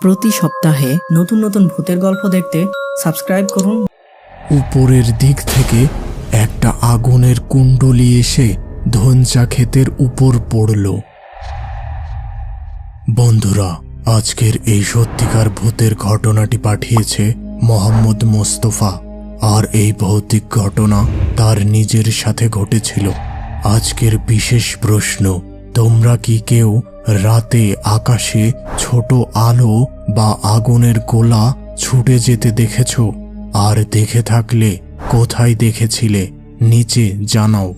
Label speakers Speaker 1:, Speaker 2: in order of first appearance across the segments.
Speaker 1: প্রতি সপ্তাহে নতুন নতুন ভূতের গল্প দেখতে সাবস্ক্রাইব করুন।
Speaker 2: উপরের দিক থেকে একটা আগুনের কুণ্ডলী এসে ধনচা ক্ষেতের উপর পড়ল। বন্ধুরা, আজকের এই সত্যিকার ভূতের ঘটনাটি পাঠিয়েছে মোহাম্মদ মোস্তফা, আর এই ভৌতিক ঘটনা তার নিজের সাথে ঘটেছিল। আজকের বিশেষ প্রশ্ন, তোমরা কি কেউ রাতে আকাশে ছোট আলো বা আগুনের গোলা ছুটে যেতে দেখেছ? আর দেখে থাকলে কোথায় দেখেছিলে নিচে জানাও।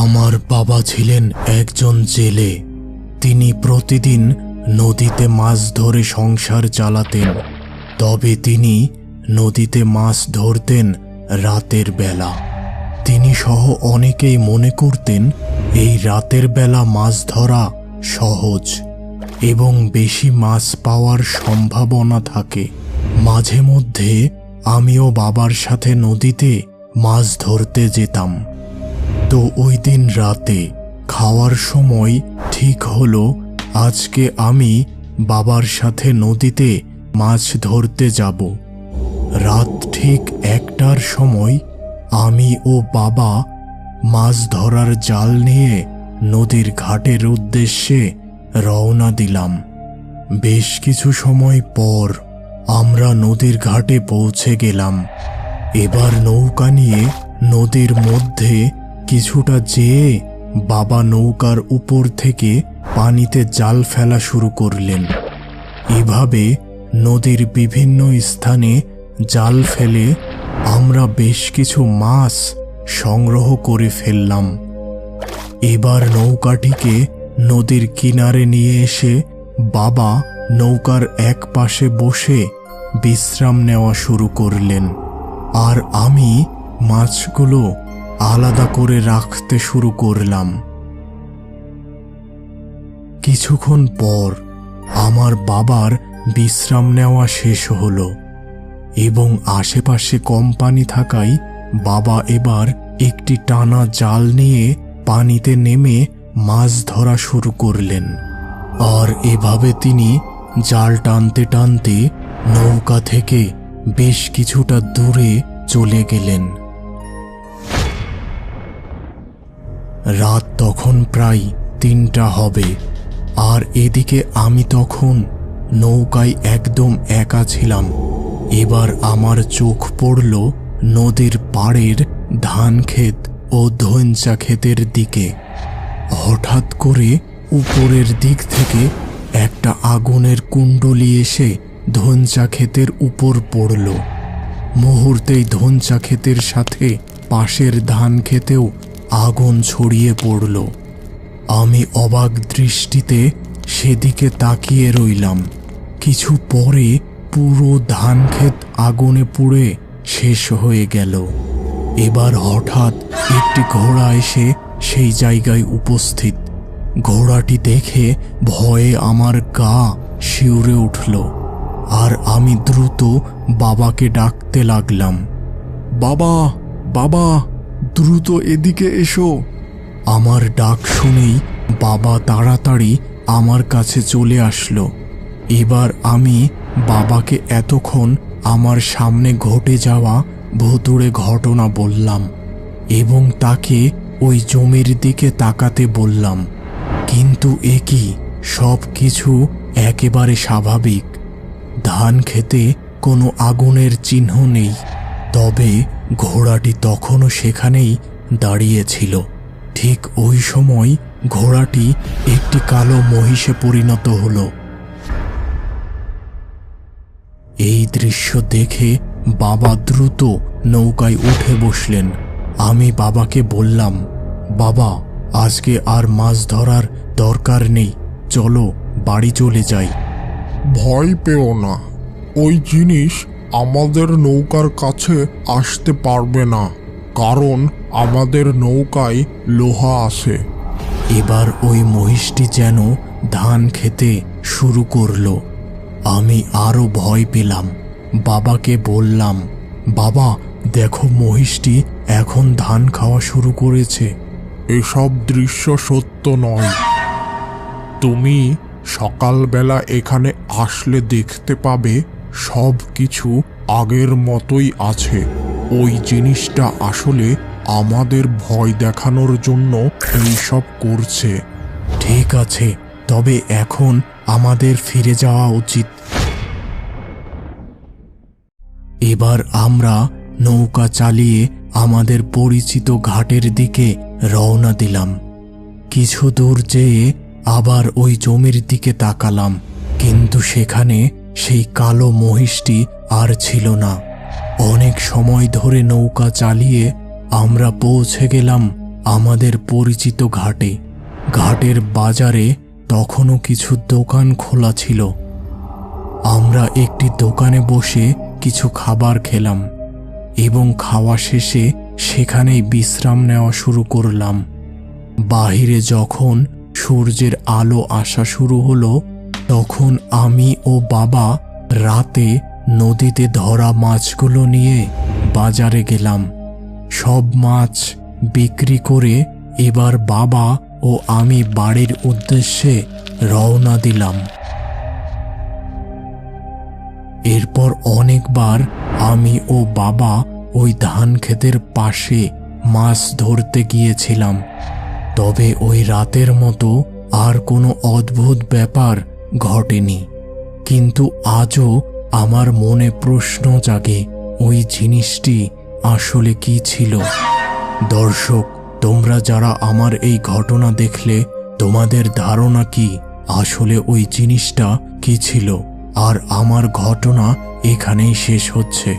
Speaker 2: আমার বাবা ছিলেন একজন জেলে। তিনি প্রতিদিন নদীতে মাছ ধরে সংসার চালাতেন। তবে তিনি নদীতে মাছ ধরতেন রাতের বেলা। তিনি সহ অনেকেই মনে করতেন এই রাতের বেলা মাছ ধরা সহজ এবং বেশি মাছ পাওয়ার সম্ভাবনা থাকে। মাঝে মধ্যে আমিও বাবার সাথে নদীতে মাছ ধরতে যেতাম। তো ওই দিন রাতে খাওয়ার সময় ঠিক হলো আজকে আমি বাবার সাথে নদীতে মাছ ধরতে যাব। রাত ঠিক 1টার সময় আমি ও বাবা মাছ ধরার জাল নিয়ে নদীর ঘাটের উদ্দেশ্যে রওনা দিলাম। বেশ কিছু সময় পর আমরা নদীর ঘাটে পৌঁছে গেলাম। এবার নৌকা নিয়ে নদীর মধ্যে কিছুটা যেয়ে বাবা নৌকার উপর থেকে পানিতে জাল ফেলা শুরু করলেন। এভাবে নদীর বিভিন্ন স্থানে জাল ফেলে আমরা বেশ কিছু মাছ সংগ্রহ করে ফেললাম। এবার নৌকাটিকে নদীর কিনারে নিয়ে এসে বাবা নৌকার এক পাশে বসে বিশ্রাম নেওয়া শুরু করলেন, আর আমি মাছগুলো আলাদা করে রাখতে শুরু করলাম। কিছুক্ষণ পর আমার বাবার বিশ্রাম নেওয়া শেষ হলো এবং আশেপাশে কম পানি থাকায় বাবা এবার একটি টানা জাল নিয়ে পানিতে নেমে মাছ ধরা শুরু করলেন। আর এভাবে তিনি জাল টানতে টানতে নৌকা থেকে বেশ কিছুটা দূরে চলে গেলেন। রাত তখন প্রায় 3টা হবে, আর এদিকে আমি তখন নৌকায় একদম একা ছিলাম। এবার আমার চোখ পড়ল নদীর পাড়ের ধান ক্ষেত ও ধনচা ক্ষেতের দিকে। হঠাৎ করে উপরের দিক থেকে একটা আগুনের কুণ্ডলী এসে ধনচা ক্ষেতের উপর পড়ল। মুহূর্তেই ধনচা ক্ষেতের সাথে পাশের ধান ক্ষেতেও আগুন ছড়িয়ে পড়ল। আমি অবাক দৃষ্টিতে সেদিকে তাকিয়ে রইলাম। কিছু পরে পুরো ধান ক্ষেত আগুনে পুড়ে শেষ হয়ে গেল। এবার হঠাৎ একটি ঘোড়া এসে সেই জায়গায় উপস্থিত। ঘোড়াটি দেখে ভয়ে আমার গা শিউরে উঠল, আর আমি দ্রুত বাবাকে ডাকতে লাগলাম, বাবা, বাবা, দ্রুত এদিকে এসো। আমার ডাক শুনেই বাবা তাড়াতাড়ি আমার কাছে চলে আসলো। এবার আমি বাবাকে এতক্ষণ আমার সামনে ঘটে যাওয়া ভুতুড়ে ঘটনা বললাম এবং তাকে ওই জমির দিকে তাকাতে বললাম। কিন্তু এ কি, সব কিছু একেবারে স্বাভাবিক। ধান খেতে কোনো আগুনের চিহ্ন নেই, তবে ঘোড়াটি তখনও সেখানেই দাঁড়িয়েছিল। ঠিক ওই সময় ঘোড়াটি একটি কালো মহিষে পরিণত হলো। এই দৃশ্য দেখে বাবা দ্রুত নৌকায় উঠে বসলেন। আমি বাবাকে বললাম, বাবা, আজকে আর মাছ ধরার দরকার নেই, চলো বাড়ি চলে যাই।
Speaker 3: ভয় পেও না, ওই জিনিস আমাদের নৌকার কাছে আসতে পারবে না, কারণ আমাদের নৌকায় লোহা আছে।
Speaker 2: এবার ওই মহিষটি যেন ধান খেতে শুরু করলো। আমি আরো ভয় পেলাম। বাবাকে বললাম, বাবা, দেখো মহিষটি এখন ধান খাওয়া শুরু করেছে।
Speaker 3: এসব দৃশ্য সত্য নয়, তুমি সকালবেলা এখানে আসলে দেখতে পাবে সব কিছু আগের মতোই আছে। ওই জিনিসটা আসলে আমাদের ভয় দেখানোর জন্য এইসব করছে।
Speaker 2: ঠিক আছে, তবে এখন আমাদের ফিরে যাওয়া উচিত। এবার আমরা নৌকা চালিয়ে আমাদের পরিচিত ঘাটের দিকে রওনা দিলাম। কিছু দূর যেয়ে আবার ওই জমির দিকে তাকালাম, কিন্তু সেখানে সেই কালো মহিষটি আর ছিল না। অনেক সময় ধরে নৌকা চালিয়ে আমরা পৌঁছে গেলাম আমাদের পরিচিত ঘাটে। ঘাটের বাজারে তখনও কিছু দোকান খোলা ছিল। আমরা একটি দোকানে বসে কিছু খাবার খেলাম এবং খাওয়া শেষে সেখানেই বিশ্রাম নেওয়া শুরু করলাম। বাহিরে যখন সূর্যের আলো আসা শুরু হলো, তখন আমি ও বাবা রাতে নদীতে ধরা মাছগুলো নিয়ে বাজারে গেলাম। সব মাছ বিক্রি করে এবার বাবা ও আমি বাড়ির উদ্দেশ্যে রওনা দিলাম। এরপর অনেকবার আমি ও বাবা ওই ধান ক্ষেতের পাশে মাছ ধরতে গিয়েছিলাম, তবে ওই রাতের মতো আর কোনো অদ্ভুত ব্যাপার ঘটেনি। কিন্তু আজও আমার মনে প্রশ্ন জাগে, ওই জিনিসটি আসলে কি ছিল? দর্শক, তোমরা যারা আমার এই ঘটনা দেখলে, তোমাদের ধারণা কি আসলে ওই জিনিসটা কি ছিল? আর আমার ঘটনা এখানেই শেষ হচ্ছে।